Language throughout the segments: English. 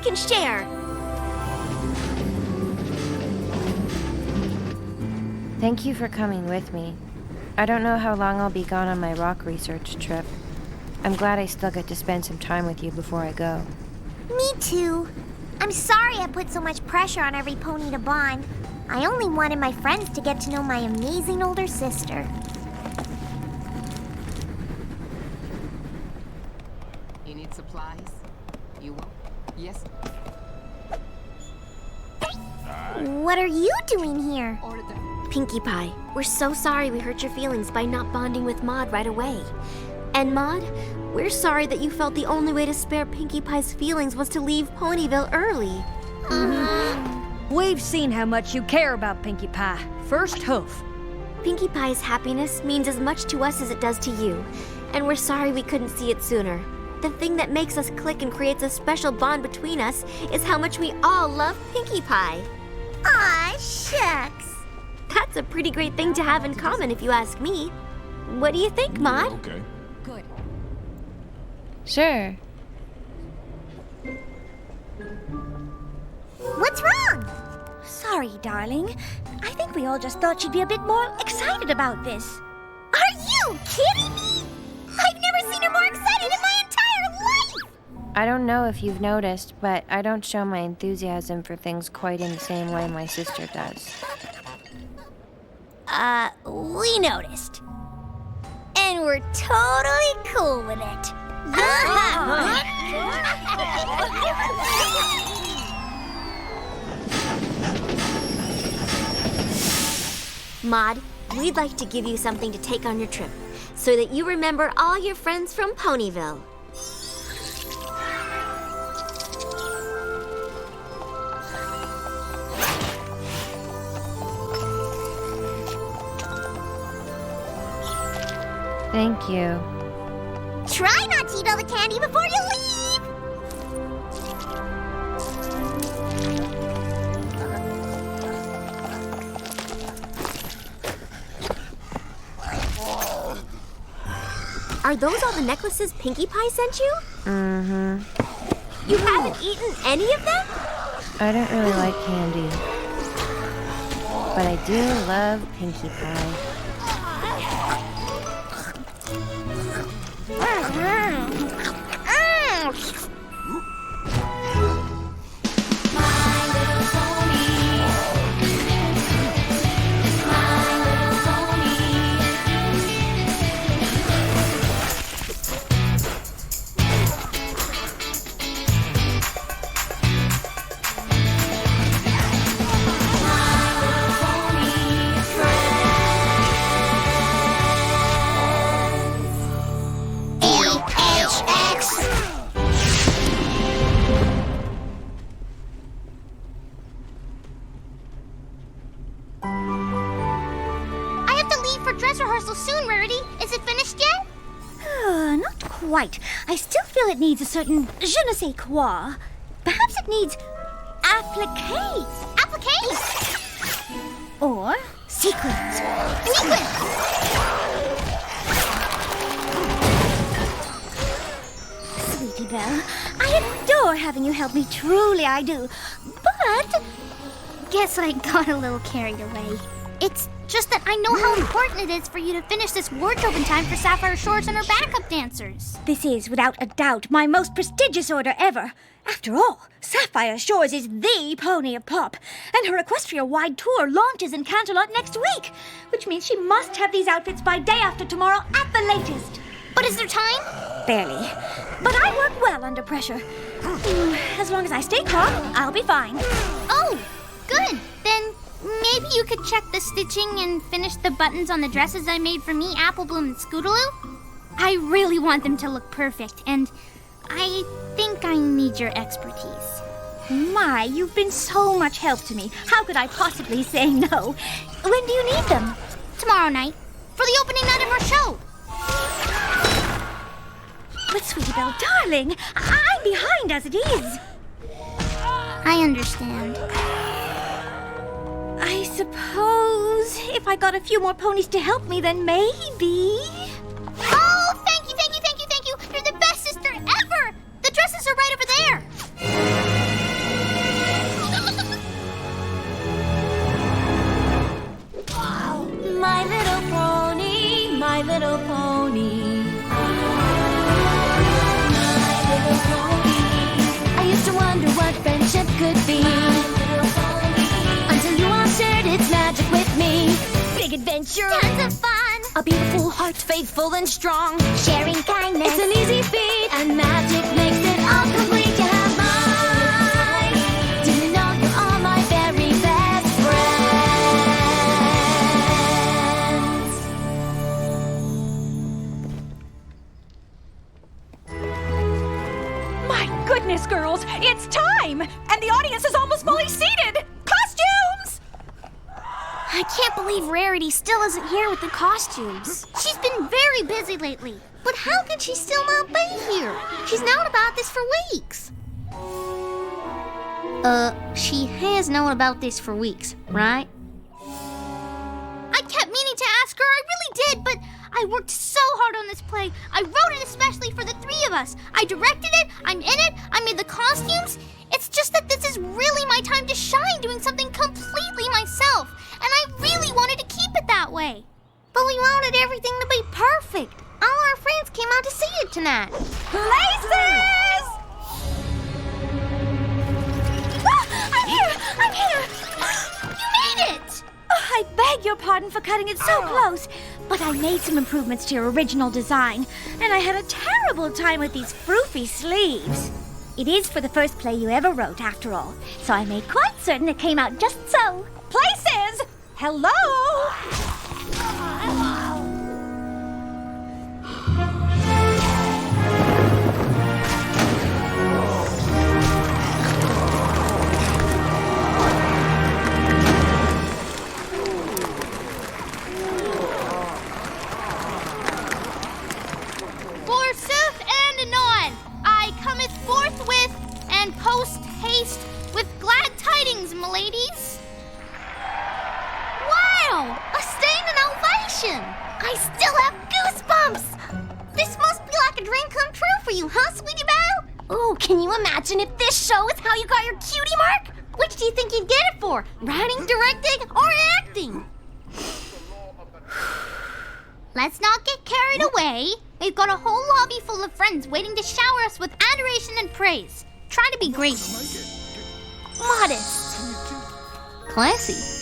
can share. Thank you for coming with me. I don't know how long I'll be gone on my rock research trip. I'm glad I still get to spend some time with you before I go. Me too. I'm sorry I put so much pressure on every pony to bond. I only wanted my friends to get to know my amazing older sister. You need supplies? You want? Yes? What are you doing here? Order the... Pinkie Pie, we're so sorry we hurt your feelings by not bonding with Maud right away. And Maud, we're sorry that you felt the only way to spare Pinkie Pie's feelings was to leave Ponyville early. We've seen how much you care about Pinkie Pie. First hoof. Pinkie Pie's happiness means as much to us as it does to you, and we're sorry we couldn't see it sooner. The thing that makes us click and creates a special bond between us is how much we all love Pinkie Pie. Aw, shucks. That's a pretty great thing to have in common if you ask me. What do you think, Maud? Okay. Good. Sure. What's wrong? Sorry, darling. I think we all just thought you'd be a bit more excited about this. Are you kidding me? I've never seen her more excited in my entire life! I don't know if you've noticed, but I don't show my enthusiasm for things quite in the same way my sister does. We noticed. And we're totally cool with it. Maud, we'd like to give you something to take on your trip, so that you remember all your friends from Ponyville. Thank you. Try not to eat all the candy before you leave! Are those all the necklaces Pinkie Pie sent you? Mm-hmm. You haven't eaten any of them? I don't really like candy. But I do love Pinkie Pie. I have to leave for dress rehearsal soon, Rarity. Is it finished yet? Not quite. I still feel it needs a certain je ne sais quoi. Perhaps it needs applique. Applique! Or sequins. Sequence! Sweetie Belle, I adore having you help me. Truly I do. But Guess I got a little carried away. It's just that I know how important it is for you to finish this wardrobe in time for Sapphire Shores and her backup dancers. this is, without a doubt, my most prestigious order ever. After all, Sapphire Shores is the pony of pop, and her Equestria-wide tour launches in Canterlot next week, which means she must have these outfits by day after tomorrow at the latest. But is there time? Barely. But I work well under pressure. As long as I stay calm, I'll be fine. Oh, good. Then maybe you could check the stitching and finish the buttons on the dresses I made for me, Applebloom, and Scootaloo. I really want them to look perfect, and I think I need your expertise. My, you've been so much help to me. How could I possibly say no? When do you need them? Tomorrow night, for the opening night of our show. But, Sweetie Belle, darling, I'm behind as it is. I understand. I suppose if I got a few more ponies to help me, then maybe... Oh, thank you, thank you, thank you, thank you. You're the best sister ever. The dresses are right over there. adventure. Tons of fun. A beautiful heart, faithful and strong. Sharing kindness. It's an easy feat, and magic makes it all complete. You have mine. Do you know you are my very best friends? My goodness, girls, it's time! And the audience is almost fully seated! Costumes! I can't believe Rarity still isn't here with the costumes. She's been very busy lately. But how can she still not be here? She's known about this for weeks. She has known about this for weeks, right? I kept meaning to ask her, I really did, but I worked so hard on this play. I wrote it especially for the three of us. I directed it, I'm in it, I made the costumes. It's just that this is really my time to shine doing something completely myself. And I really wanted to keep it that way. But we wanted everything to be perfect. All our friends came out to see it tonight. Places! I'm here! I'm here! You made it! I beg your pardon for cutting it so close, but I made some improvements to your original design, and I had a terrible time with these froofy sleeves. It is for the first play you ever wrote, after all, so I made quite certain it came out just so. Places! Hello! Forsooth and anon, I cometh forthwith and post haste with glad tidings, m'ladies. Wow! A standing ovation! I still have goosebumps! This must be like a dream come true for you, huh, sweetie Belle? Ooh, can you imagine if this show is how you got your cutie mark? Which do you think you'd get it for? Writing, directing, or acting? Let's not get carried away. We've got a whole lobby full of friends waiting to shower us with adoration and praise. Try to be grateful. Modest. Classy.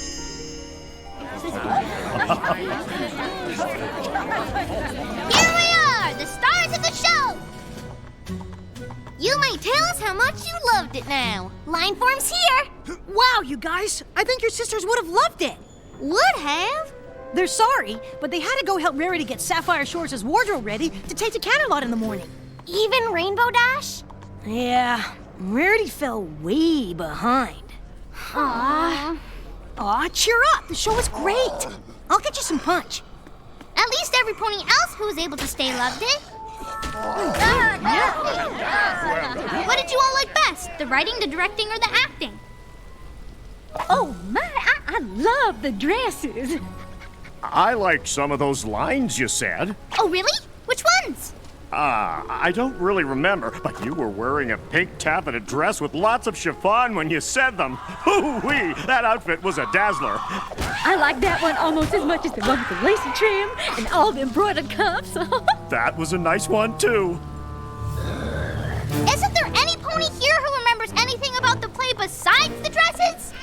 Here we are, the stars of the show! You may tell us how much you loved it now. Line form's here. Wow, you guys! I think your sisters would have loved it! Would have? They're sorry, but they had to go help Rarity get Sapphire Shores' wardrobe ready to take to Canterlot in the morning. Even Rainbow Dash? Yeah, Rarity fell way behind. Aww. Aw, cheer up! The show was great! I'll get you some punch. At least every pony else who was able to stay loved it. What did you all like best? The writing, the directing, or the acting? Oh my, I love the dresses. I liked some of those lines you said. Oh, really? Which ones? I don't really remember, but you were wearing a pink taffeta dress with lots of chiffon when you said them. Hoo-wee! That outfit was a dazzler. I like that one almost as much as the one with the lacy trim and all the embroidered cuffs. That was a nice one, too. Isn't there any pony here who remembers anything about the play besides the dresses?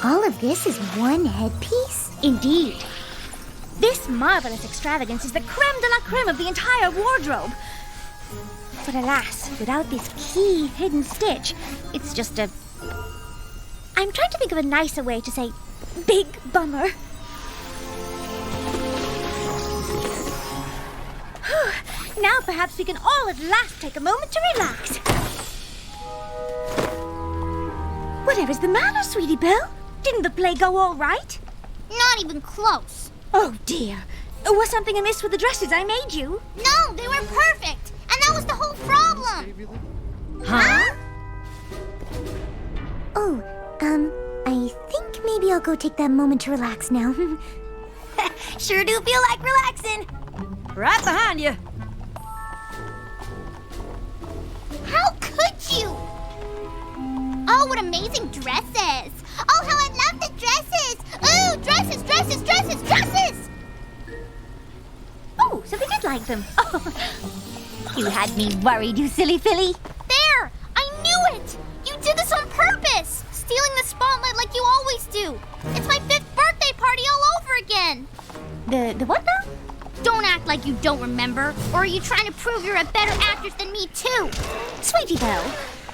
All of this is one headpiece? Indeed. This marvelous extravagance is the creme de la creme of the entire wardrobe. But alas, without this key hidden stitch, it's just a... I'm trying to think of a nicer way to say big bummer. Now perhaps we can all at last take a moment to relax. Whatever's the matter, Sweetie Belle? Didn't the play go all right? Not even close. Oh dear. Was something amiss with the dresses I made you? No, they were perfect. And that was the whole problem. Huh? Oh, I think maybe I'll go take that moment to relax now. Sure do feel like relaxing. Right behind you. How could you? Oh, what amazing dresses. Oh, how I love the dresses. Ooh, dresses, dresses, dresses, dresses. Oh, something did like them. You had me worried, you silly filly. There! I knew it! You did this on purpose! Stealing the spotlight like you always do. It's my 5th birthday party all over again. The what now? Don't act like you don't remember, or are you trying to prove you're a better actress than me too? Sweetie Belle,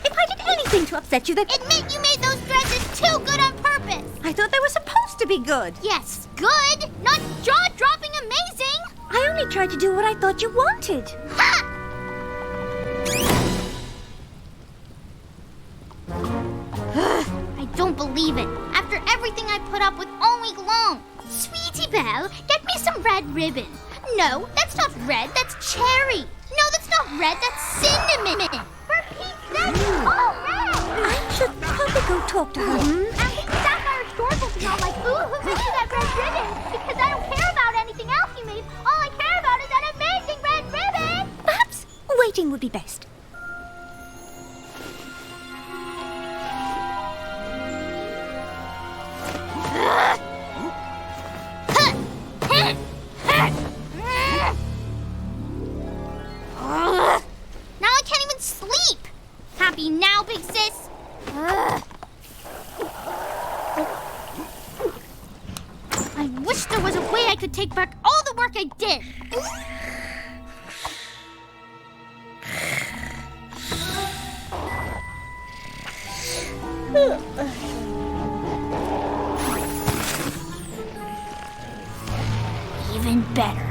if I did anything to upset you, then Admit you made those dresses too good on purpose. I thought they were supposed to be good. Yes, good, not jaw-dropping amazing. I only tried to do what I thought you wanted. Ha! I don't believe it. After everything I put up with all week long. Sweetie Belle, get me some red ribbon. No, that's not red, that's cherry. No, that's not red, that's cinnamon. For Pete's sake, it's all red. I should probably go talk to her. And Sapphire Shores will be all like, ooh, who made you that red ribbon? Because I don't care about anything else you made. All I care about is that amazing red ribbon. Perhaps waiting would be best. Now I can't even sleep. Happy now, big sis? I wish there was a way I could take back all the work I did. Even better.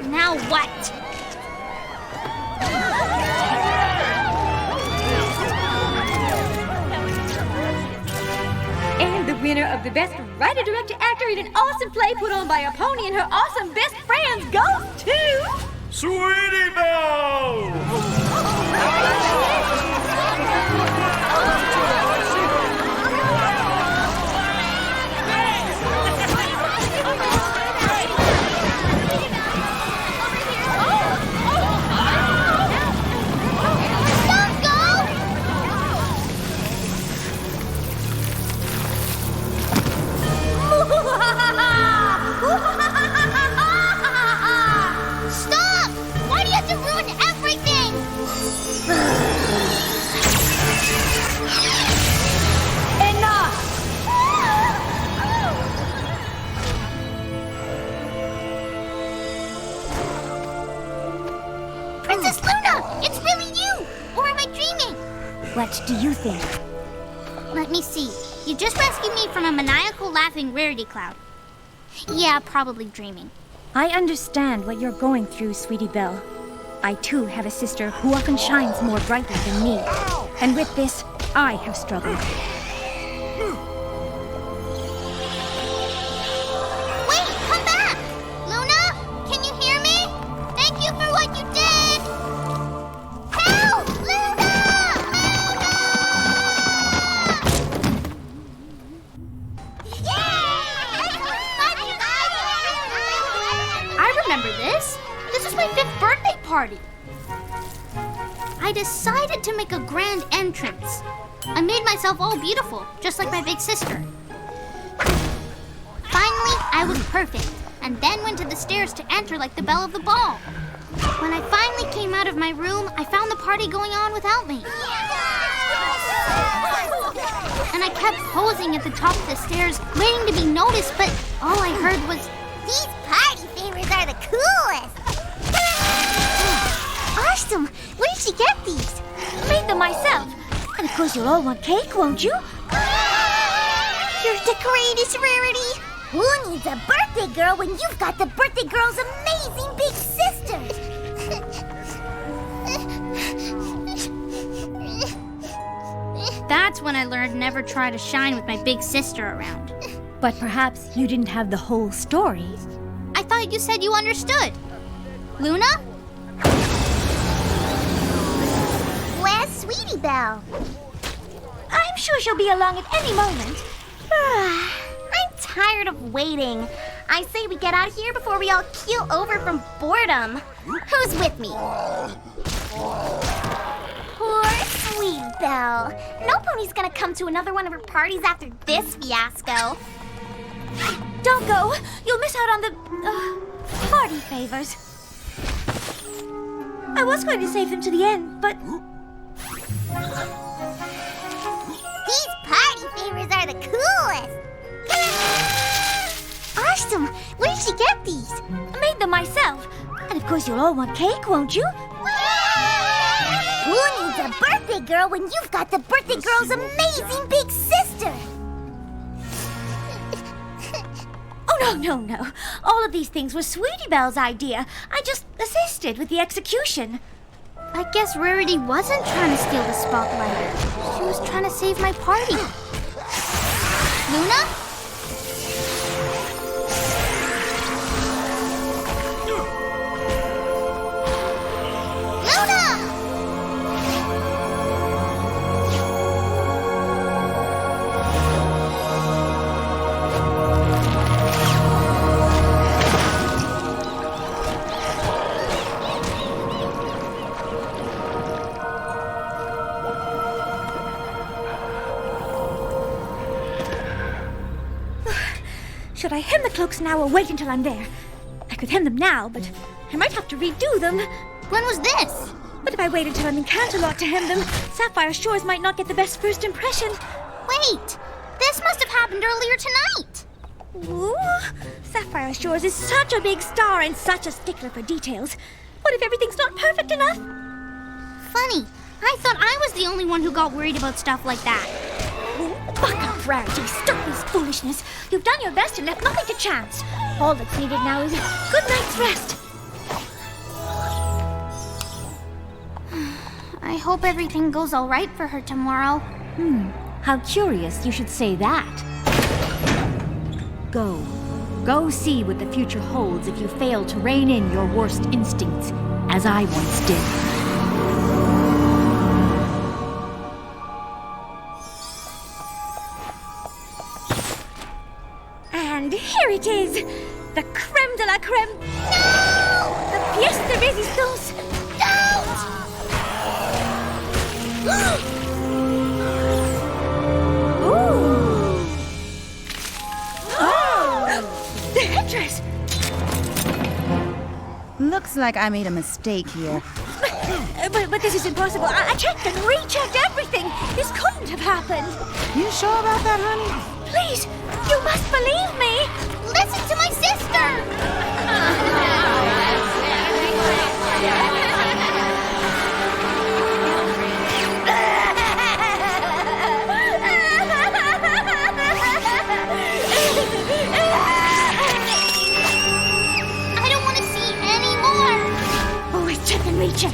Now what? And the winner of the best writer, director, actor in an awesome play put on by a pony and her awesome best friends goes to... Sweetie Belle! Don't go! Stop! Why do you have to ruin everything? Princess Luna! It's really you! Or am I dreaming? What do you think? Let me see. You just rescued me from a maniacal laughing rarity cloud. Yeah, probably dreaming. I understand what you're going through, Sweetie Belle. I too have a sister who often shines more brightly than me. And with this, I have struggled. Wait, come back! Luna, can you hear me? Thank you for what you did! Help! Luna! I remember this. This is my 5th birthday party. I decided to make a grand entrance. I made myself all beautiful, just like my big sister. Finally, I was perfect, and then went to the stairs to enter like the belle of the ball. When I finally came out of my room, I found the party going on without me. And I kept posing at the top of the stairs, waiting to be noticed, but all I heard was, "These party favors are the coolest!" Awesome! Where did she get these? Made them myself. And of course you'll all want cake, won't you? You're the greatest rarity! Who needs a birthday girl when you've got the birthday girl's amazing big sisters? That's when I learned never try to shine with my big sister around. But perhaps you didn't have the whole story. I thought you said you understood. Luna? Where's Sweetie Belle? I'm sure she'll be along at any moment. I'm tired of waiting. I say we get out of here before we all keel over from boredom. Who's with me? Poor sweet Belle. No pony's gonna come to another one of her parties after this fiasco. Don't go. You'll miss out on the party favors. I was going to save them to the end, but These party favors are the coolest. Awesome. Where did she get these? I made them myself. And of course you'll all want cake, won't you? Who needs a birthday girl when you've got the birthday girl's amazing big sister? Oh, no. All of these things were Sweetie Belle's idea. I just assisted with the execution. I guess Rarity wasn't trying to steal the spotlight. She was trying to save my party. Luna? Luna! Should I hem the cloaks now or wait until I'm there? I could hem them now, but I might have to redo them. When was this? But if I wait until I'm in Canterlot to hem them, Sapphire Shores might not get the best first impression. Wait! This must have happened earlier tonight. Ooh, Sapphire Shores is such a big star and such a stickler for details. What if everything's not perfect enough? Funny. I thought I was the only one who got worried about stuff like that. Buck up, Rarity. Stop this foolishness. You've done your best and left nothing to chance. All that's needed now is a good night's rest. I hope everything goes all right for her tomorrow. How curious you should say that. Go. Go see what the future holds if you fail to rein in your worst instincts, as I once did. And here it is! The creme de la creme! No! The pièce de résistance! Ooh! Oh! The headdress! Looks like I made a mistake here. But this is impossible. I checked and rechecked everything. This couldn't have happened. You sure about that, honey? Please, you must believe me. Listen to my sister! I don't want to see any more! Always check and recheck.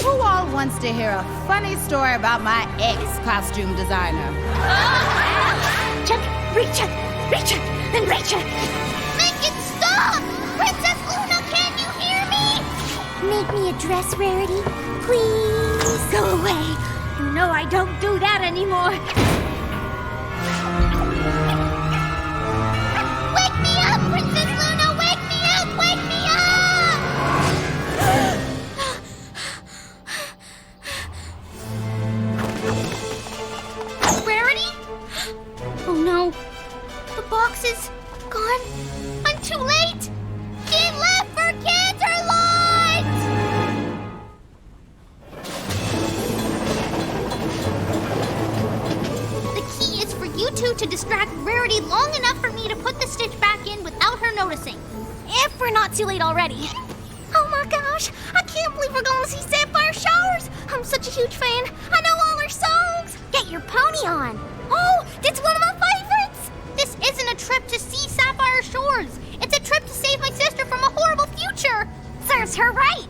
Who all wants to hear a funny story about my ex-costume designer? Check, recheck, recheck, then recheck. Make it stop! Princess Luna, can you hear me? Make me a dress, Rarity, please. Go away. You know I don't do that anymore. Wake me up, Princess Luna! Wake me up! Wake me up! Rarity? Oh no. The box is gone. I'm too late! It left for Canterlot! The key is for you two to distract Rarity long enough for me to put the stitch back in without her noticing. If we're not too late already. Oh my gosh! I can't believe we're going to see Sapphire Showers! I'm such a huge fan. I know all her songs. Get your pony on. Oh, it's one of my favorites! This isn't a trip to see Sapphire Shores. It's a trip to save my sister from a horrible future. Serves her right.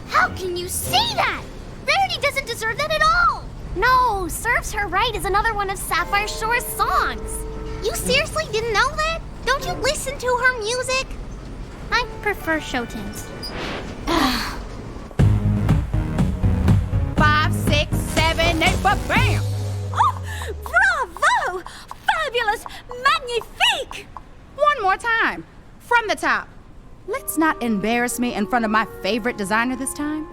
How can you say that? Rarity doesn't deserve that at all. No, Serves Her Right is another one of Sapphire Shore's songs. You seriously didn't know that? Don't you listen to her music? I prefer show tunes. 5, 6, 7, 8, but bam! Oh, bravo! one more time. From the top. Let's not embarrass me in front of my favorite designer this time.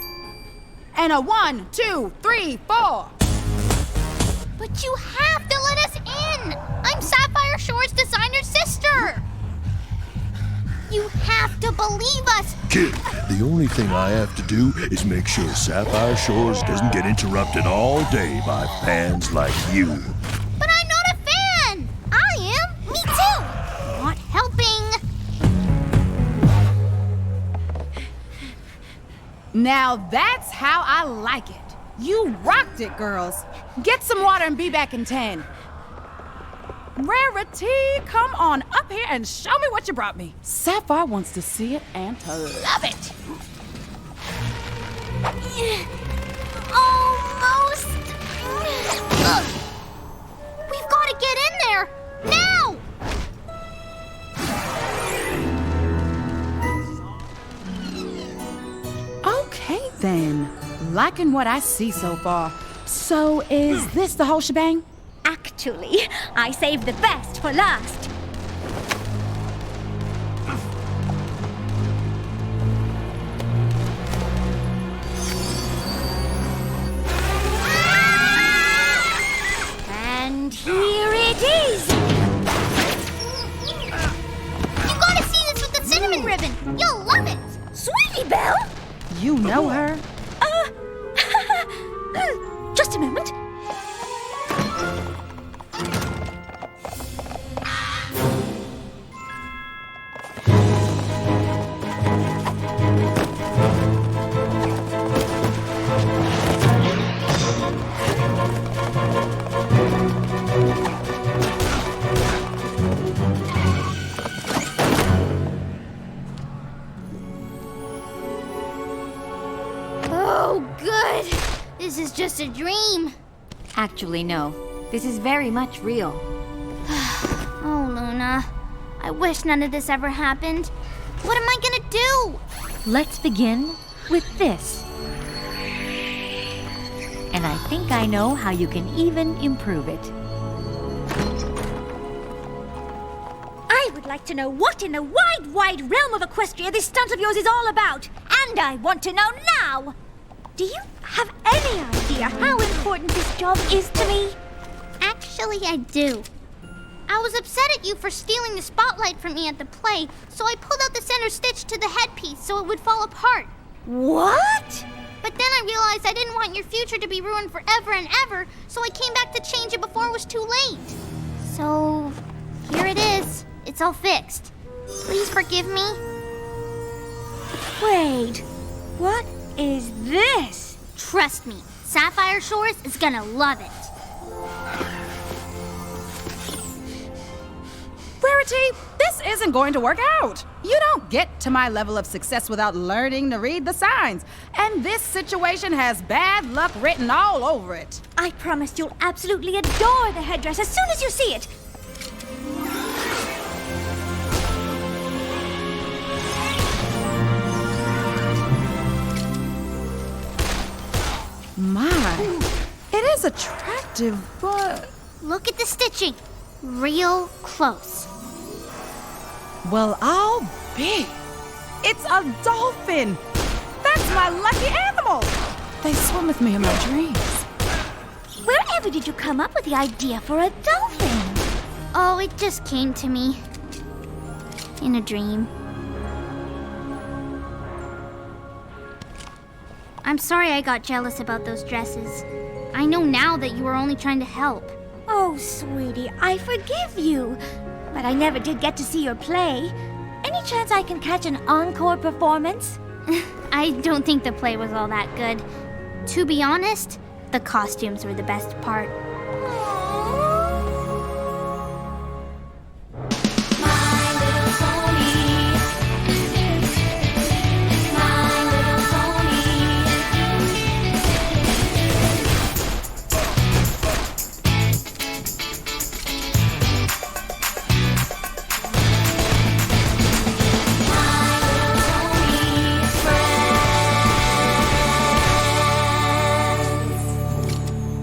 And a 1, 2, 3, 4. But you have to let us in! I'm Sapphire Shore's designer sister! You have to believe us! Kid, the only thing I have to do is make sure Sapphire Shores doesn't get interrupted all day by fans like you. But I'm not a fan! I am! Me too! Not helping! Now that's how I like it. You rocked it, girls. Get some water and be back in 10. Rarity, come on up here and show me what you brought me. Sapphire wants to see it and to love it. Almost! Ugh. We've got to get in there! Now! Okay, then. Liking what I see so far. So, is this the whole shebang? Actually, I saved the best for last. And here it is! You gotta see this with the cinnamon ribbon! You'll love it! Sweetie Belle? You know her. Just a moment. Oh, good! This is just a dream. Actually, no. This is very much real. Oh, Luna. I wish none of this ever happened. What am I gonna do? Let's begin with this. And I think I know how you can even improve it. I would like to know what in the wide, wide realm of Equestria this stunt of yours is all about. And I want to know now. Do you have any idea how important this job is to me? Actually, I do. I was upset at you for stealing the spotlight from me at the play, so I pulled out the center stitch to the headpiece so it would fall apart. What? But then I realized I didn't want your future to be ruined forever and ever, so I came back to change it before it was too late. So, here it is. It's all fixed. Please forgive me. Wait, what is this? Trust me, Sapphire Shores is gonna love it. Rarity, this isn't going to work out. You don't get to my level of success without learning to read the signs. And this situation has bad luck written all over it. I promise you'll absolutely adore the headdress as soon as you see it. My, it is attractive, but... Look at the stitching. Real close. Well, I'll be. It's a dolphin. That's my lucky animal. They swim with me in my dreams. Wherever did you come up with the idea for a dolphin? Oh, it just came to me. In a dream. I'm sorry I got jealous about those dresses. I know now that you were only trying to help. Oh, sweetie, I forgive you. But I never did get to see your play. Any chance I can catch an encore performance? I don't think the play was all that good. To be honest, the costumes were the best part.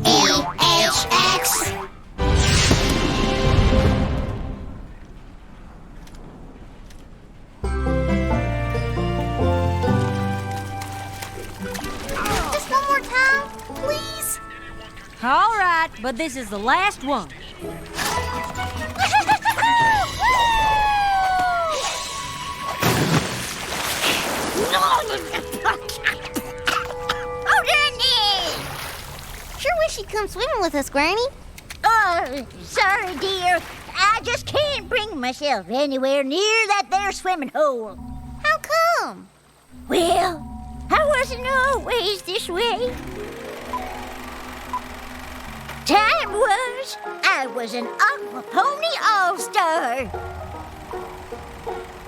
LHX All right, but this is the last one. Oh, Danny! Sure wish you'd come swimming with us, Granny. Oh, sorry, dear. I just can't bring myself anywhere near that there swimming hole. How come? Well, I wasn't always this way. Time was, I was an aqua pony all-star.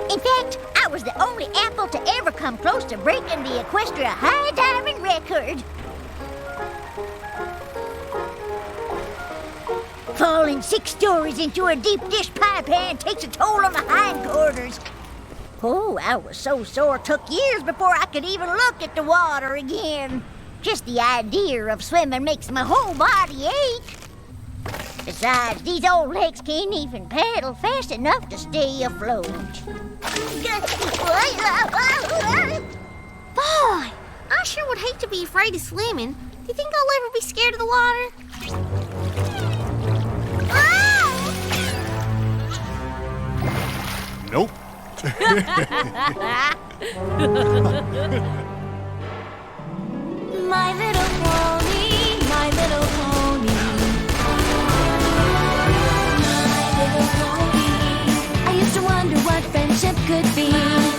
In fact, I was the only apple to ever come close to breaking the Equestria high diving record. Falling 6 stories into a deep dish pie pan takes a toll on the hindquarters. Oh, I was so sore it took years before I could even look at the water again. Just the idea of swimming makes my whole body ache. Besides, these old legs can't even paddle fast enough to stay afloat. Boy, I sure would hate to be afraid of swimming. Do you think I'll ever be scared of the water? Nope. My little pony, my little pony. My little pony. I used to wonder what friendship could be. My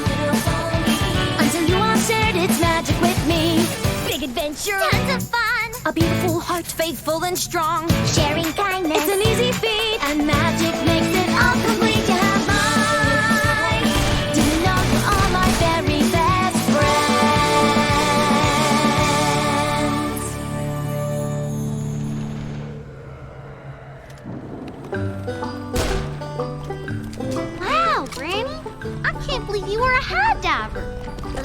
little pony. Until you all shared its magic with me. Big adventure. Tons of fun. A beautiful heart, faithful and strong. Sharing kindness. It's an easy feat, and magic makes it all complete. You have mine. Didn't know you are my very best friends. Wow, Granny. I can't believe you were a high diver.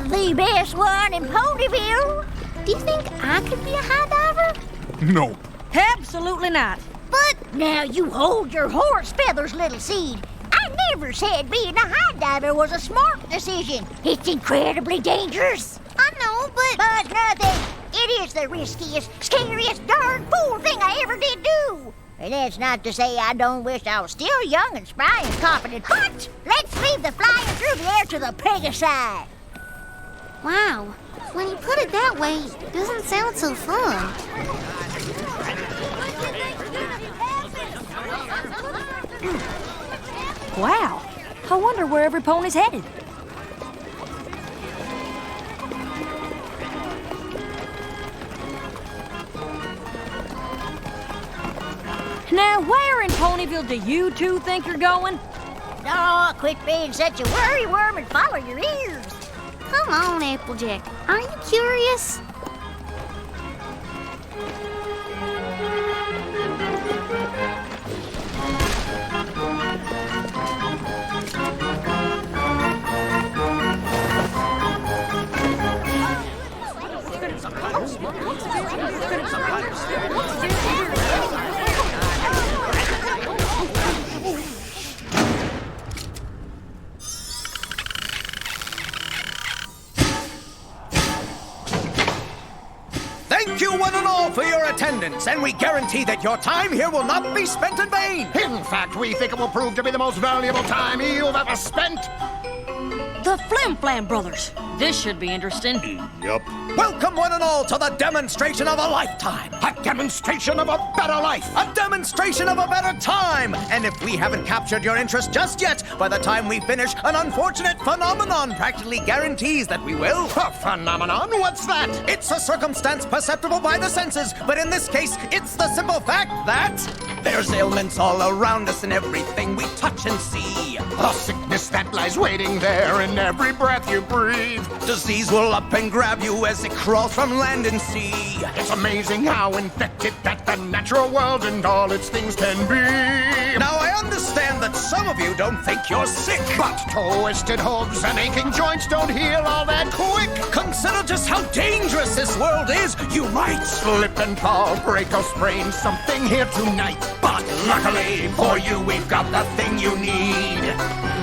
The best one in Ponyville. Do you think I could be a high diver? Nope. Absolutely not. But now you hold your horse feathers, little seed. I never said being a high diver was a smart decision. It's incredibly dangerous. I know, But nothing. It is the riskiest, scariest, darn fool thing I ever did do. And that's not to say I don't wish I was still young and spry and confident, but let's leave the flying through the air to the Pegasi. wow. When you put it that way, it doesn't sound so fun. Wow. I wonder where every pony's headed. Now, where in Ponyville do you two think you're going? No, quit being such a worry worm and follow your ears. Come on, Applejack. Aren't you curious? Thank you one and all for your attendance, and we guarantee that your time here will not be spent in vain. In fact, we think it will prove to be the most valuable time you've ever spent. The Flim Flam Brothers. This should be interesting. Yup. Welcome one and all to the demonstration of a lifetime. A demonstration of a better life. A demonstration of a better time. And if we haven't captured your interest just yet, by the time we finish, an unfortunate phenomenon practically guarantees that we will. A phenomenon? What's that? It's a circumstance perceptible by the senses, but in this case, it's the simple fact that there's ailments all around us in everything we touch and see. A sickness that lies waiting there in every breath you breathe. Disease will up and grab you as it crawls from land and sea. It's amazing how infected that the natural world and all its things can be. Now, I understand that some of you don't think you're sick. But twisted hooves and aching joints don't heal all that quick. Consider just how dangerous this world is. You might slip and fall, break or sprain something here tonight. But luckily for you, we've got the thing you need.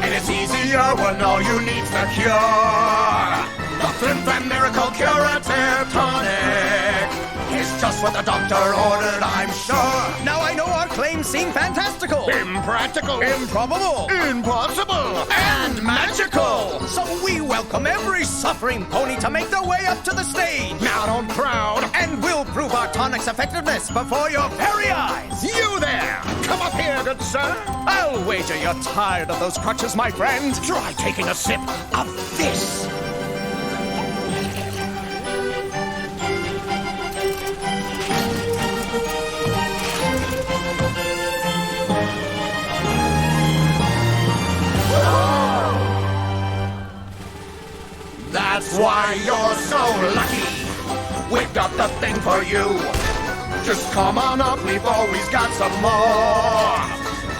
And it's easier when all you need's the cure. The Flim Flam Miracle Curative Tonic. It's just just what the doctor ordered, I'm sure. Now I know our claims seem fantastical, Impractical. improbable, Impossible. and magical. So we welcome every suffering pony to make their way up to the stage. Now don't crowd. And we'll prove our tonic's effectiveness before your very eyes. You there! Come up here, good sir. I'll wager you're tired of those crutches, my friend. Try taking a sip of this. That's Why you're so lucky. We've got the thing for you. Just come on up, we've always got some more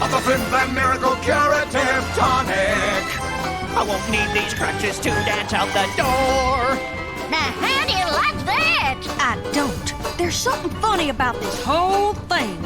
of the Flim Flam Miracle Curative Tonic. I won't need these crutches to dance out the door. Now, how do you like that? I don't. There's something funny about this whole thing.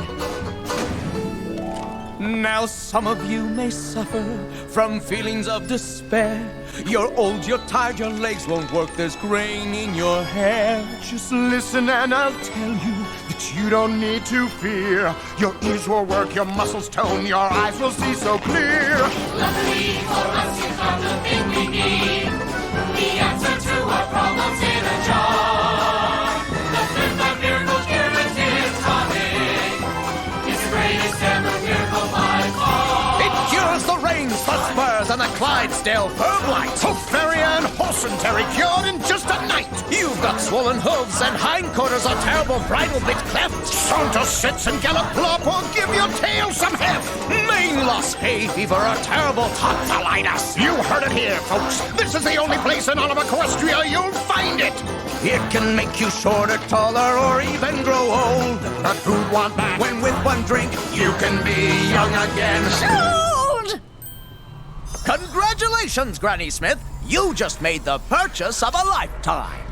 Now some of you may suffer from feelings of despair. You're old, you're tired, your legs won't work, there's graying in your hair. Just listen and I'll tell you that you don't need to fear. Your ears will work, your muscles tone, your eyes will see so clear. Luckily for us, you found the thing we need. The answer to our problems in a jar. The Flim Flam Miracle Curative Tonic. It's the greatest ever miracle by far. It cures the reins, the spurs, and the Clydesdale firm light. Hoof Fairy and Horsenterry cured in just a night. You've got swollen hooves and hindquarters, a terrible bridle bit cleft. Saunter, sits, and gallop, plop, or give your tail some heft. Mane loss, hay fever, a terrible tonsillitis. You heard it here, folks. This is the only place in all of Equestria you'll find it. It can make you shorter, taller, or even grow old. But who'd want that? When with one drink, you can be young again. Sold! Congratulations, Granny Smith. You just made the purchase of a lifetime.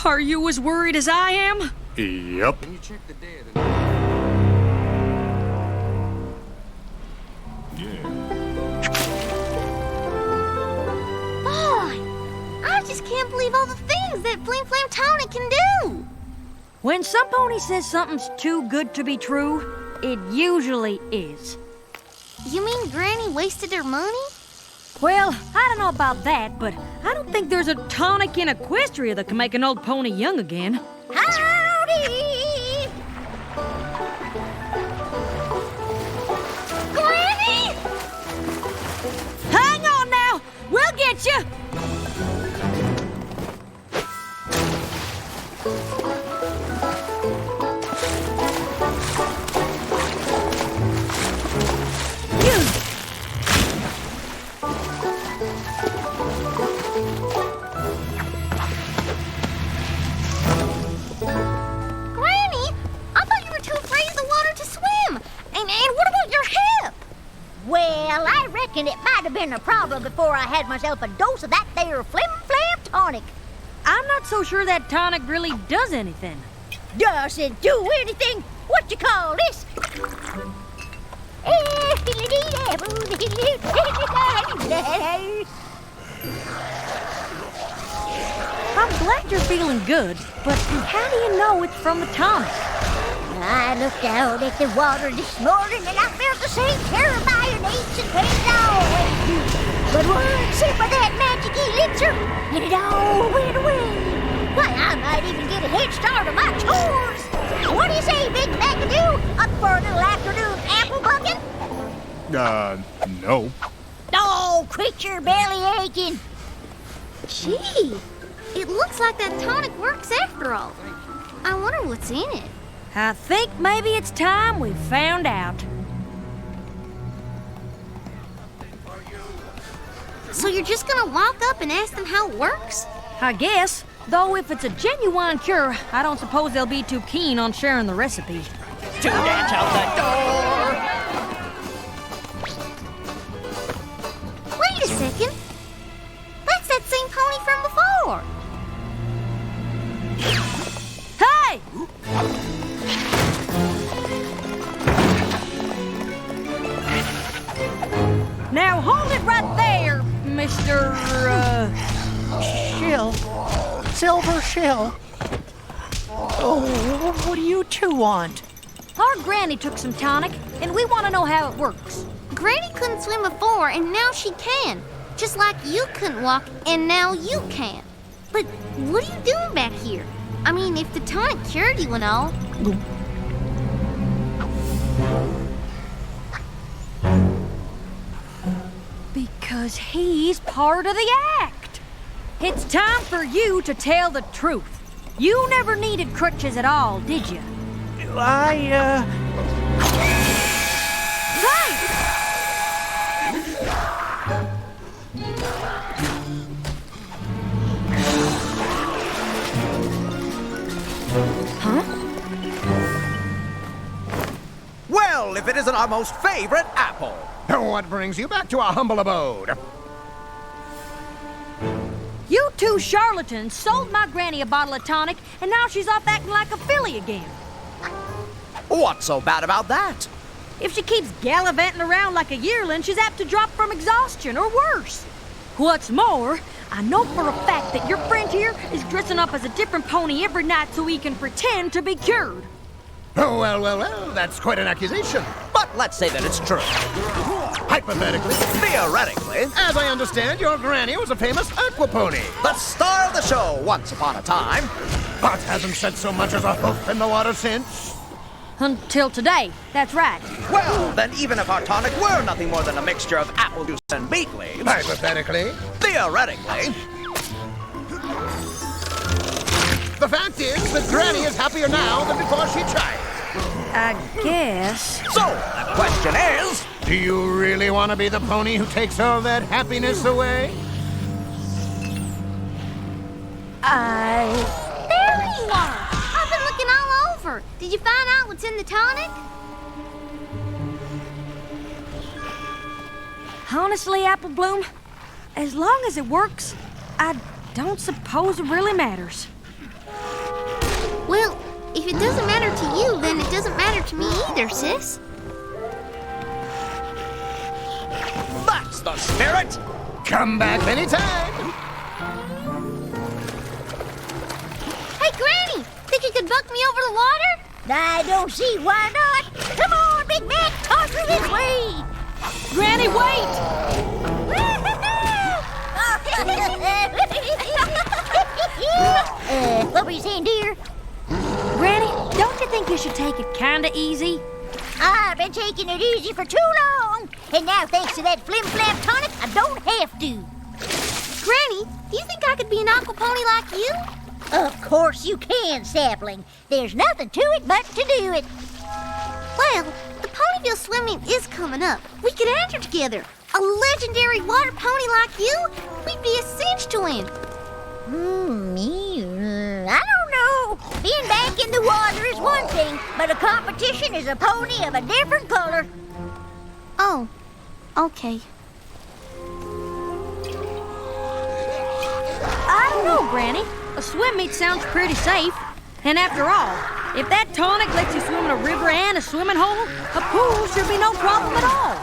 Are you as worried as I am? Yep. Can you check the day of Boy, I just can't believe all the things that Flim Flam Tonic can do. When some pony says something's too good to be true, it usually is. You mean Granny wasted her money? Well, I don't know about that, but I don't think there's a tonic in Equestria that can make an old pony young again. Howdy! Granny! Hang on now! We'll get you! Granny, I thought you were too afraid of the water to swim. And what about your hip? Well, I reckon it might have been a problem before I had myself a dose of that there Flim Flam Tonic. I'm not so sure that tonic really does anything. Does it do anything? What you call this? I'm glad you're feeling good, but how do you know it's from the tonic? I looked out at the water this morning and I felt the same terrifying aches and pains I always do. But one sip of that magic elixir and it all went away. Why, I might even get a head start on my chores. What do you say, Big McAdoo? Up for a little afternoon apple bucking? No. Oh, quit your belly aching. Gee, it looks like that tonic works after all. I wonder what's in it. I think maybe it's time we found out. So you're just gonna walk up and ask them how it works? I guess. Though if it's a genuine cure, I don't suppose they'll be too keen on sharing the recipe. To dance out the door. Wait a second. That's that same pony from before. Hey! Now hold it right there, Mr. Shill. Silver Shill. Oh, what do you two want? Our granny took some tonic, and we want to know how it works. Granny couldn't swim before, and now she can. Just like you couldn't walk, and now you can. But what are you doing back here? I mean, if the tonic cured you and all. Because he's part of the act. It's time for you to tell the truth. You never needed crutches at all, did you? I, Right! Huh? Well, if it isn't our most favorite apple. What brings you back to our humble abode? You two charlatans sold my granny a bottle of tonic, and now she's off acting like a filly again. What's so bad about that? If she keeps gallivanting around like a yearling, she's apt to drop from exhaustion or worse. What's more, I know for a fact that your friend here is dressing up as a different pony every night so he can pretend to be cured. Oh, well, that's quite an accusation. But let's say that it's true. Hypothetically. Theoretically. As I understand, your granny was a famous aqua pony. The star of the show once upon a time. But hasn't set so much as a hoof in the water since. Until today, that's right. Well, then even if our tonic were nothing more than a mixture of apple juice and beet leaves. Hypothetically. Theoretically. The fact is that Granny is happier now than before she tried. I guess. So, the question is... Do you really want to be the pony who takes all that happiness away? There you are! I've been looking all over. Did you find out what's in the tonic? Honestly, Apple Bloom, as long as it works, I don't suppose it really matters. Well, if it doesn't matter to you, then it doesn't matter to me either, sis. That's the spirit! Come back anytime! Hey, Granny! Think you could buck me over the water? I don't see why not. Come on, Big Mac, toss her this way. Granny, wait! What were you saying, dear? Granny, don't you think you should take it kinda easy? I've been taking it easy for too long, and now thanks to that flim-flam tonic, I don't have to. Granny, do you think I could be an aqua pony like you? Of course you can, Sapling. There's nothing to it but to do it. Well, the Ponyville swim meet is coming up. We could enter together. A legendary water pony like you? We'd be a cinch to win. I don't know. Being back in the water is one thing, but a competition is a pony of a different color. Oh, okay. I don't know, Granny. A swim meet sounds pretty safe. And after all, if that tonic lets you swim in a river and a swimming hole, a pool should be no problem at all.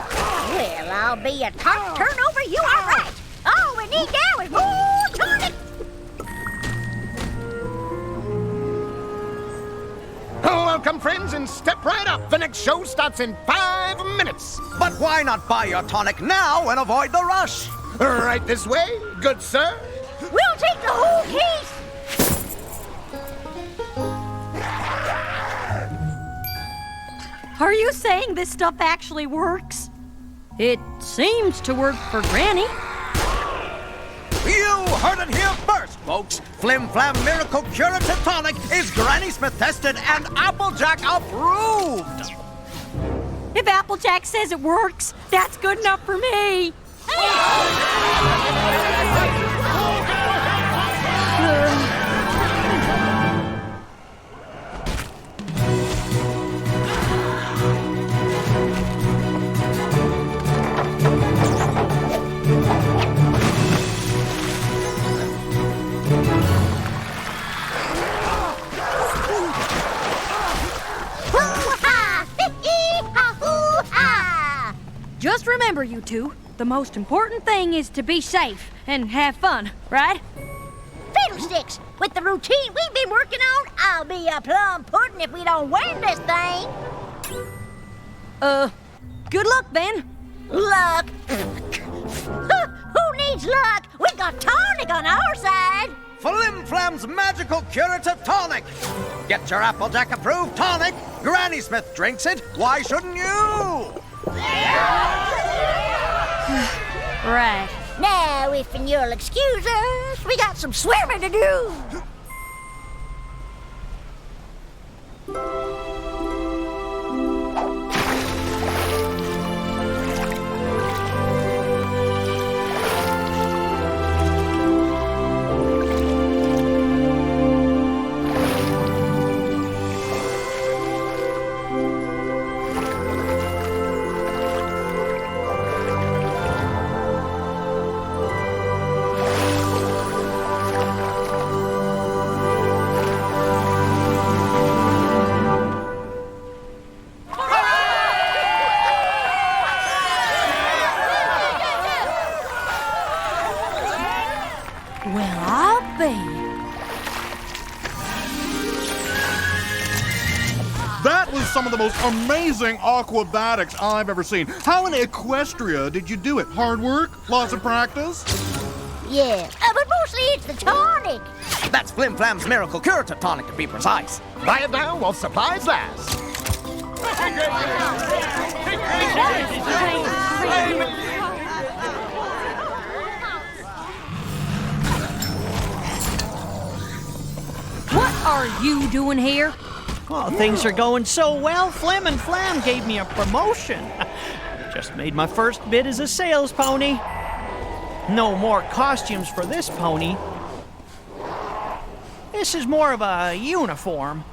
Well, I'll be a top turnover. You are right. All we need now is more tonic. Welcome, friends, and step right up. The next show starts in 5 minutes. But why not buy your tonic now and avoid the rush? Right this way, good sir. We'll take the whole case. Are you saying this stuff actually works? It seems to work for Granny. You heard it here first, folks. Flim Flam Miracle Curative Tonic is Granny Smith tested and Applejack approved. If Applejack says it works, that's good enough for me. Just remember, you two, the most important thing is to be safe and have fun, right? Fiddlesticks! tonics. With the routine we've been working on, I'll be a plum pudding if we don't win this thing. Good luck, then. Luck? Who needs luck? We got tonic on our side. Flim Flam's magical curative tonic. Get your Applejack approved tonic. Granny Smith drinks it. Why shouldn't you? Right. Now, if you'll excuse us, we got some swimming to do. Well, I'll be. That was some of the most amazing aquabatics I've ever seen. How in Equestria did you do it? Hard work? Lots of practice? Yeah, but mostly it's the tonic. That's Flim Flam's miracle curative tonic, to be precise. Buy it now while supplies last. What are you doing here? Oh, things are going so well, Flim and Flam gave me a promotion. Just made my first bid as a sales pony. No more costumes for this pony. This is more of a uniform.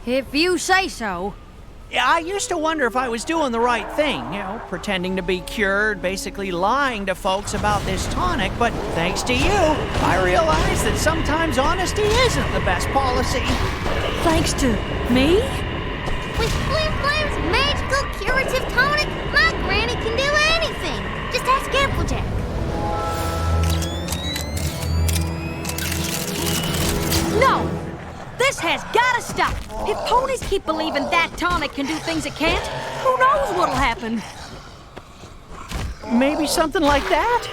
If you say so. I used to wonder if I was doing the right thing, pretending to be cured, basically lying to folks about this tonic, but thanks to you, I realized that sometimes honesty isn't the best policy. Thanks to me? With Flim Flam's magical curative tonic, my granny can do anything. Just ask Applejack. No! This has gotta stop! If ponies keep believing that tonic can do things it can't, who knows what'll happen? Maybe something like that?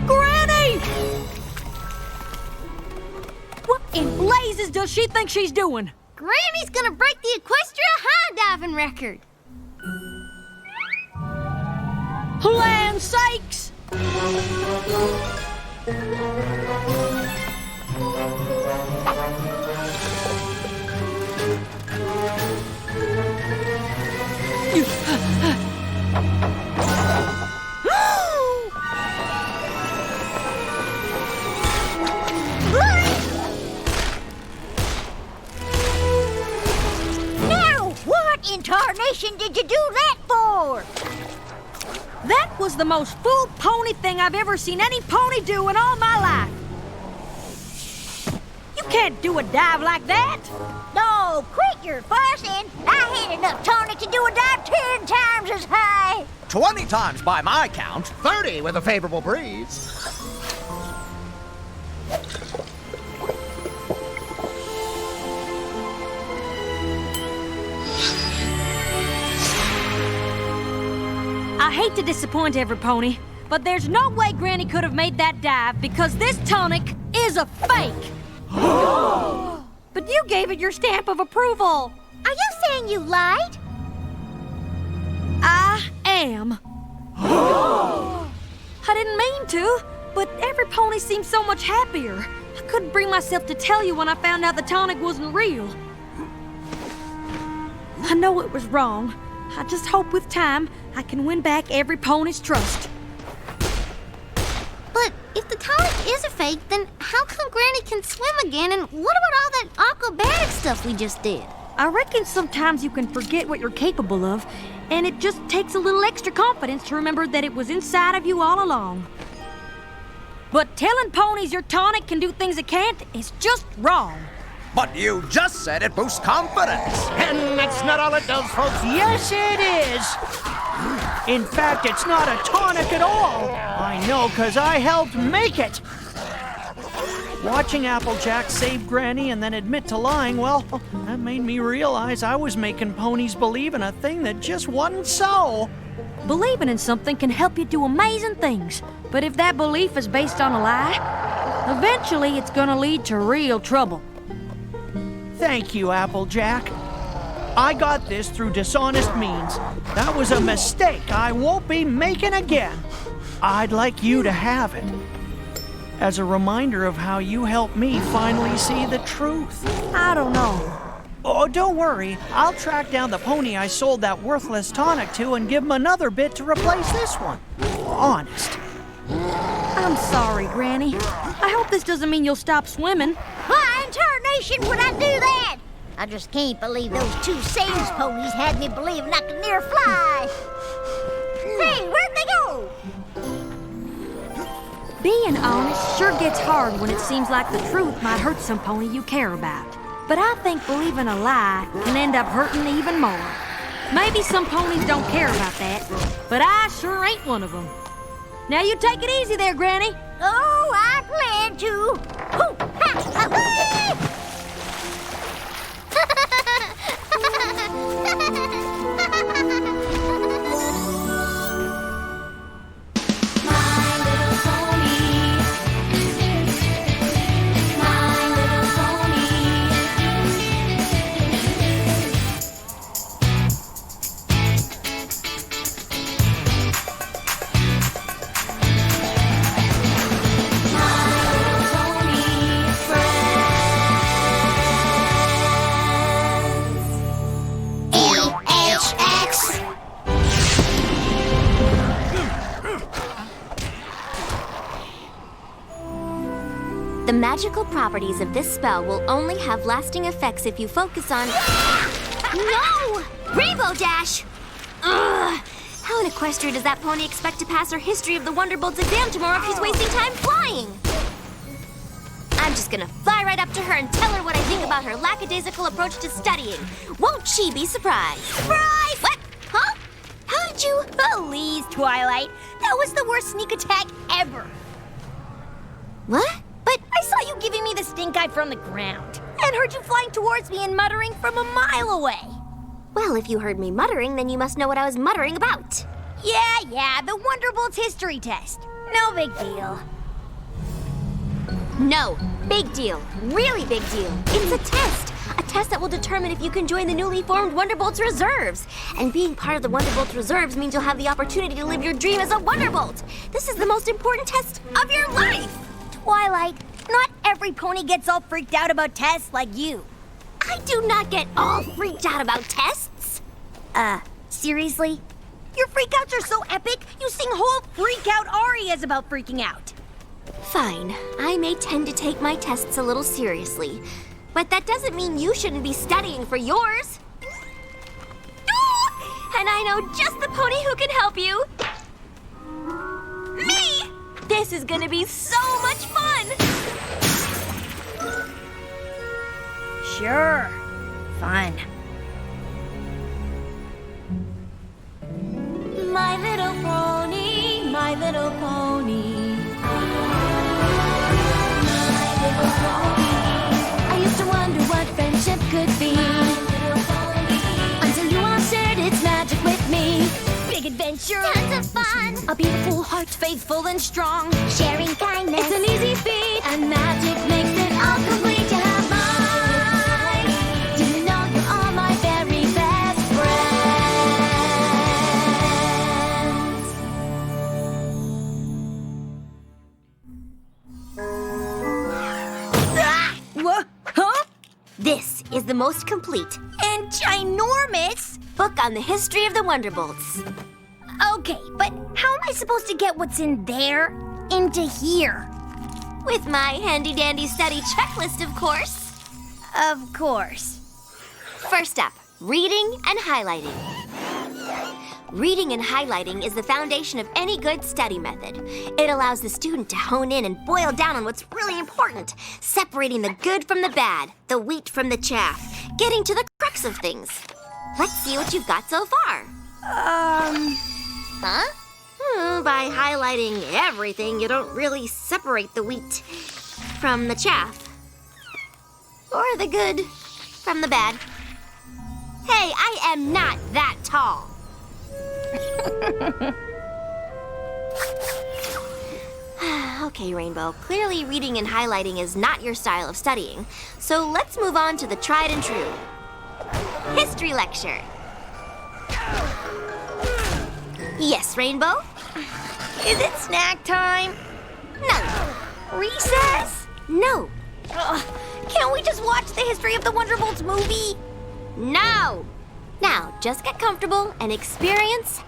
Granny! What in blazes does she think she's doing? Granny's gonna break the Equestria high diving record. Land sakes! Now, what in tarnation did you do that for? That was the most fool pony thing I've ever seen any pony do in all my life. You can't do a dive like that. No, quit your fussing. I had enough tonic to do a dive 10 times as high. 20 times by my count. 30 with a favorable breeze. I hate to disappoint every pony, but there's no way Granny could have made that dive because this tonic is a fake. But you gave it your stamp of approval. Are you saying you lied? I am. I didn't mean to, but every pony seemed so much happier. I couldn't bring myself to tell you when I found out the tonic wasn't real. I know it was wrong. I just hope with time I can win back every pony's trust. But if the tonic is a fake, then how come Granny can swim again? And what about all that aquabatic stuff we just did? I reckon sometimes you can forget what you're capable of, and it just takes a little extra confidence to remember that it was inside of you all along. But telling ponies your tonic can do things it can't is just wrong. But you just said it boosts confidence. And that's not all it does, folks. Yes, it is. In fact, it's not a tonic at all. I know, 'cause I helped make it. Watching Applejack save Granny and then admit to lying, well, that made me realize I was making ponies believe in a thing that just wasn't so. Believing in something can help you do amazing things. But if that belief is based on a lie, eventually it's gonna lead to real trouble. Thank you, Applejack. I got this through dishonest means. That was a mistake I won't be making again. I'd like you to have it, as a reminder of how you helped me finally see the truth. I don't know. Oh, don't worry. I'll track down the pony I sold that worthless tonic to and give him another bit to replace this one. Honest. I'm sorry, Granny. I hope this doesn't mean you'll stop swimming. Why in tarnation would I do that? I just can't believe those two sales ponies had me believing I could near fly. Hey, where'd they go? Being honest sure gets hard when it seems like the truth might hurt some pony you care about. But I think believing a lie can end up hurting even more. Maybe some ponies don't care about that, but I sure ain't one of them. Now you take it easy there, Granny. Oh, I plan to. Hoo, ha, ha, whee! The magical properties of this spell will only have lasting effects if you focus on... No! Rainbow Dash! Ugh! How in Equestria does that pony expect to pass her History of the Wonderbolts exam tomorrow if she's wasting time flying? I'm just gonna fly right up to her and tell her what I think about her lackadaisical approach to studying. Won't she be surprised? Surprise! What? Huh? How did you... Please, Twilight. That was the worst sneak attack ever. What? But I saw you giving me the stink eye from the ground, and heard you flying towards me and muttering from a mile away. Well, if you heard me muttering, then you must know what I was muttering about. Yeah, the Wonderbolts history test. No big deal. No, big deal. Really big deal. It's a test. A test that will determine if you can join the newly formed Wonderbolts Reserves. And being part of the Wonderbolts Reserves means you'll have the opportunity to live your dream as a Wonderbolt. This is the most important test of your life. Twilight, not every pony gets all freaked out about tests like you. I do not get all freaked out about tests. Seriously? Your freakouts are so epic, you sing whole freak-out arias about freaking out. Fine, I may tend to take my tests a little seriously, but that doesn't mean you shouldn't be studying for yours. And I know just the pony who can help you. Me! This is gonna be so much fun! Sure. Fun. My little pony, my little pony. My little pony. I used to wonder what friendship could be. Until you all shared its magic with me. Big adventure. Tons of fun. A beautiful heart, faithful and strong. Sharing kindness. It's an easy feat, and magic makes it all complete. You have mine. Do you know you're all my very best friends. What? Huh? This is the most complete And ginormous? book on the history of the Wonderbolts. Okay, but how am I supposed to get what's in there into here? With my handy-dandy study checklist, of course. Of course. First up, reading and highlighting. Reading and highlighting is the foundation of any good study method. It allows the student to hone in and boil down on what's really important, separating the good from the bad, the wheat from the chaff, getting to the crux of things. Let's see what you've got so far. Huh? By highlighting everything, you don't really separate the wheat from the chaff. Or the good from the bad. Hey, I am not that tall. Okay, Rainbow. Clearly reading and highlighting is not your style of studying. So let's move on to the tried and true. History lecture. Yes, Rainbow? Is it snack time? No. Recess? No. Can't we just watch the History of the Wonderbolts movie? No. Now, just get comfortable and experience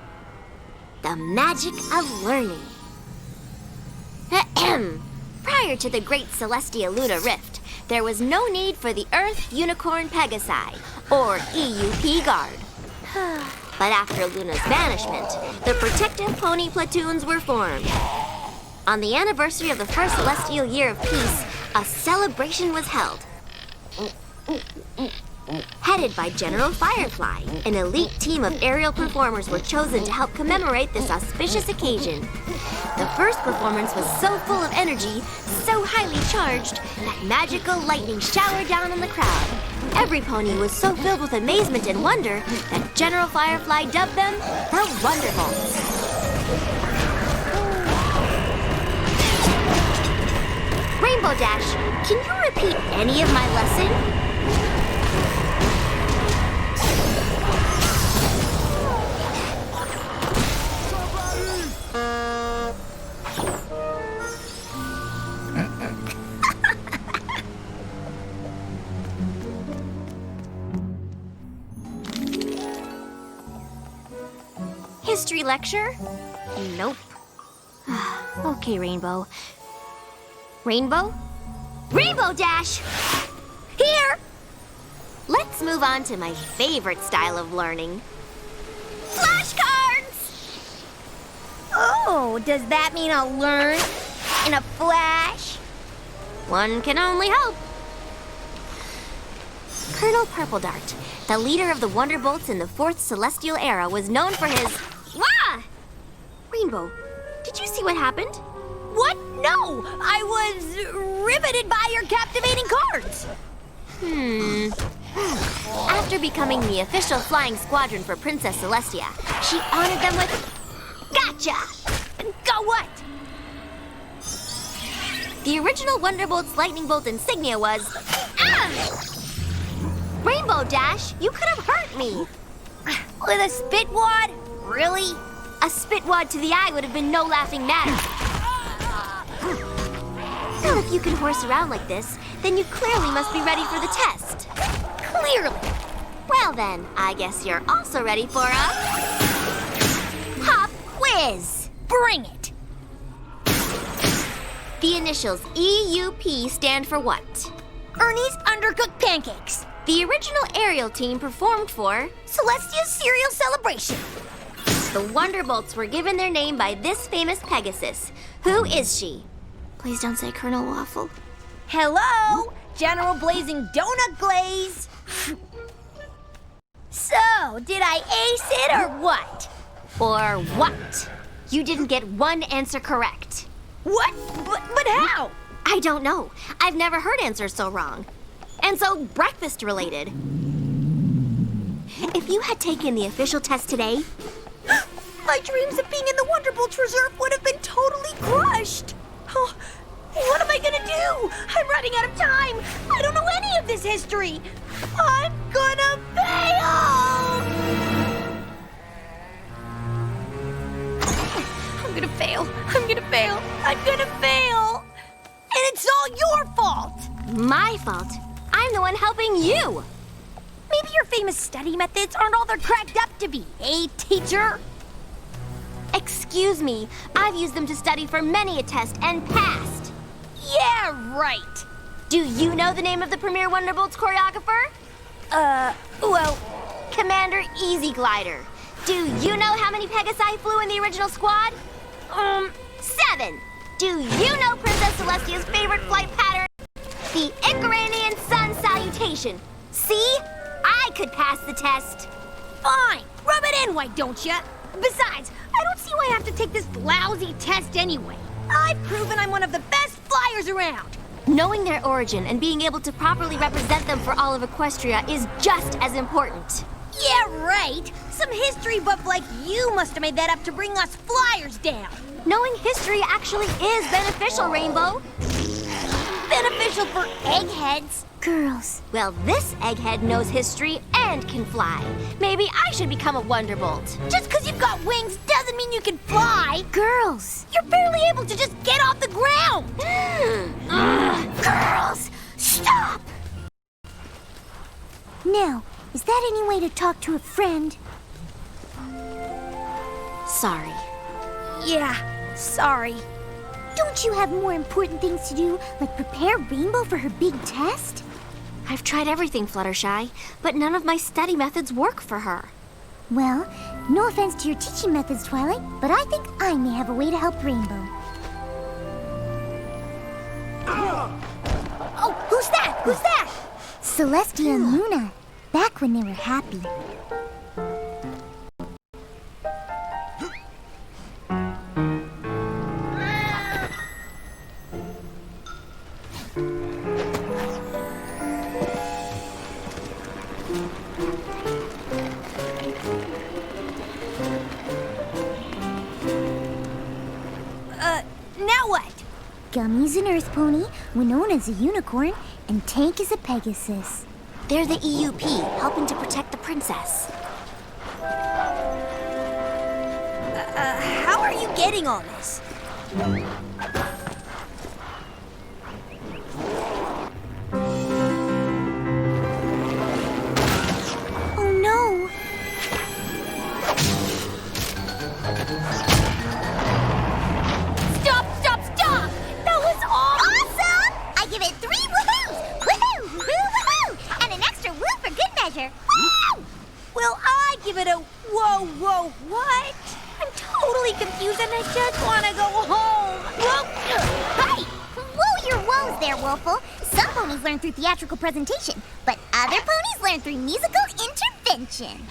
the magic of learning. Prior to the Great Celestia Luna Rift, there was no need for the Earth Unicorn Pegasi, or EUP Guard. But after Luna's banishment, the protective pony platoons were formed. On the anniversary of the first celestial year of peace, a celebration was held. Headed by General Firefly, an elite team of aerial performers were chosen to help commemorate this auspicious occasion. The first performance was so full of energy, so highly charged, that magical lightning showered down on the crowd. Every pony was so filled with amazement and wonder that General Firefly dubbed them the Wonderbolts. Rainbow Dash, can you repeat any of my lesson? History lecture? Nope. Okay, Rainbow. Rainbow? Rainbow Dash! Here! Let's move on to my favorite style of learning. Flashcards! Oh, does that mean I'll learn in a flash? One can only hope. Colonel Purple Dart, the leader of the Wonderbolts in the 4th Celestial Era, was known for his... Wah! Rainbow, did you see what happened? What? No! I was riveted by your captivating cards! After becoming the official flying squadron for Princess Celestia, she honored them with... Gotcha! Go what? The original Wonderbolt's lightning bolt insignia was... Rainbow Dash, you could have hurt me. With a spit wad? Really? A spit wad to the eye would have been no laughing matter. Well, if you can horse around like this, then you clearly must be ready for the test. Clearly. Well then, I guess you're also ready for a... pop quiz. Bring it. The initials EUP stand for what? Ernie's Undercooked Pancakes. The original aerial team performed for Celestia's Cereal Celebration. The Wonderbolts were given their name by this famous Pegasus. Who is she? Please don't say Colonel Waffle. Hello, General Blazing Donut Glaze. So, did I ace it or what? Or what? You didn't get one answer correct. What? But how? I don't know. I've never heard answers so wrong. And so breakfast related. If you had taken the official test today, my dreams of being in the Wonderbolts Reserve would have been totally crushed. Oh, what am I gonna do? I'm running out of time. I don't know any of this history. I'm gonna fail. I'm gonna fail. I'm gonna fail. I'm gonna fail. And it's all your fault. My fault? I'm the one helping you. Maybe your famous study methods aren't all they're cracked up to be, eh, teacher? Excuse me, I've used them to study for many a test and passed. Yeah, right. Do you know the name of the premier Wonderbolts choreographer? Well, Commander Easy Glider. Do you know how many Pegasi flew in the original squad? 7. Do you know Princess Celestia's favorite flight pattern? The Icaranian Sun Salutation. See? I could pass the test. Fine. Rub it in, why don't you? Besides, I don't see see why I have to take this lousy test anyway. I've proven I'm one of the best flyers around. Knowing their origin and being able to properly represent them for all of Equestria is just as important. Yeah, right. Some history buff like you must have made that up to bring us flyers down. Knowing history actually is beneficial, Rainbow. Beneficial for eggheads. Girls. Well, this egghead knows history and can fly. Maybe I should become a Wonderbolt. Just because you've got wings doesn't mean you can fly. Girls. You're barely able to just get off the ground. Girls, stop! Now, is that any way to talk to a friend? Sorry. Yeah, sorry. Don't you have more important things to do, like prepare Rainbow for her big test? I've tried everything, Fluttershy, but none of my study methods work for her. Well, no offense to your teaching methods, Twilight, but I think I may have a way to help Rainbow. Oh, who's that? Who's that? Celestia and Luna, back when they were happy. Now what? Gummy's an earth pony, Winona's a unicorn, and Tank is a Pegasus. They're the EUP, helping to protect the princess. How are you getting all this? Oh no! Stop! That was Awesome! I give it 3 woohoos! Woohoo! Woohoo! And an extra woo for good measure. Woo! Well, I give it a whoa, what? I'm totally confused and I just want to go home. Whoa! Hey! Whoa your woes there, Wolfle. Some ponies learn through theatrical presentation, but other ponies learn through musical intervention.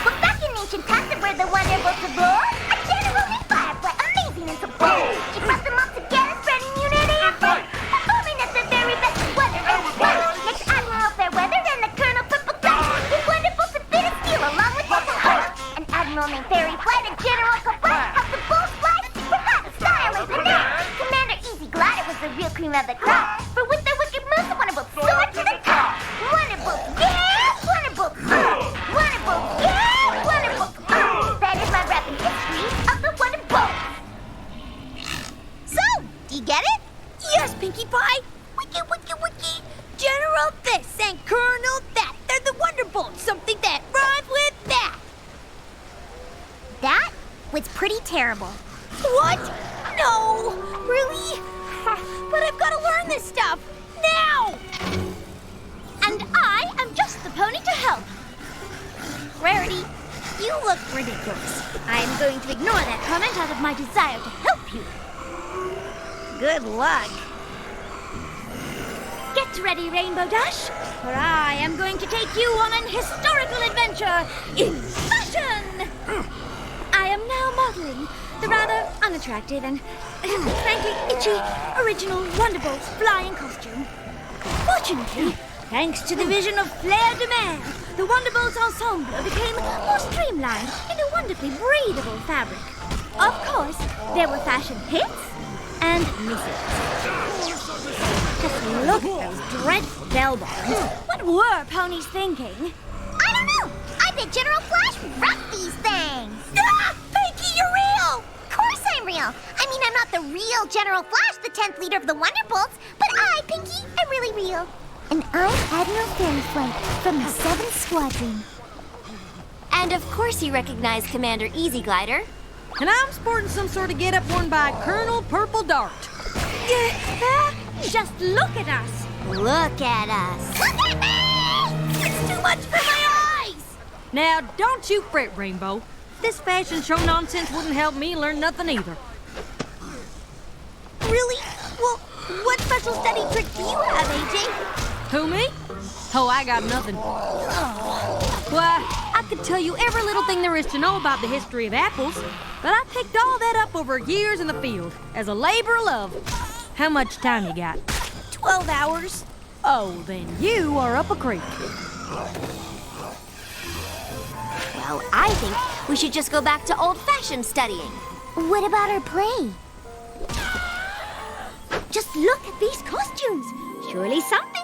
Well, back in ancient times where the Wonderbolts of war, a general named Firefly, amazing and so bold. She brought them all together, spreading unity and faith, performing at the very best wonder and fight. Next Admiral Fairweather and the Colonel Purple Knight, with Wonderbolts of Fit and Steel along with Walter Hart. An Admiral named Fairy Flight and General Cobra helped the bulls fly super hot style and panache. Commander Easy Glider was the real cream of the crop, for with their wicked moves, the Wonderbolts soared to the top. Wonderbolts, yeah! Wonderbolts, Wonderbolts, yeah! Wonderbolts, that is my rapid history of the Wonderbolts. So, do you get it? Yes, Pinkie Pie. Wiki. General this and Colonel that. They're the Wonderbolts. Something that rhymes with that. That was pretty terrible. What? No, really? But I've got to learn this stuff now. And I am just the pony to help. Rarity, you look ridiculous. I am going to ignore that comment out of my desire to help you. Good luck. Get ready, Rainbow Dash, for I am going to take you on an historical adventure in fashion. I am now modeling the rather unattractive and, frankly, itchy original Wonderbolt's flying costume. Fortunately, thanks to the vision of Flair de Mer, the Wonderbolt's ensemble became more streamlined in a wonderfully breathable fabric. Of course, there were fashion hits and misses. Just look at those dreadful bell bottoms. What were ponies thinking? I don't know. I bet General Flash wrecked these things. Ah! Pinkie, you're real! Of course I'm real. I mean, I'm not the real General Flash, the 10th leader of the Wonderbolts, but I, Pinkie, am really real. And I'm Admiral Fairy Flight from the 7th Squadron. And of course you recognize Commander Easy Glider. And I'm sporting some sort of get-up worn by Colonel Purple Dart. Yeah, just look at us. Look at us. Look at me! It's too much for my eyes. Now, don't you fret, Rainbow. This fashion show nonsense wouldn't help me learn nothing either. Really? Well, what special study trick do you have, AJ? Who, me? Oh, I got nothing. Why, I could tell you every little thing there is to know about the history of apples, but I picked all that up over years in the field as a labor of love. How much time you got? 12 hours. Oh, then you are up a creek. Well, I think we should just go back to old-fashioned studying. What about our play? Just look at these costumes. Surely something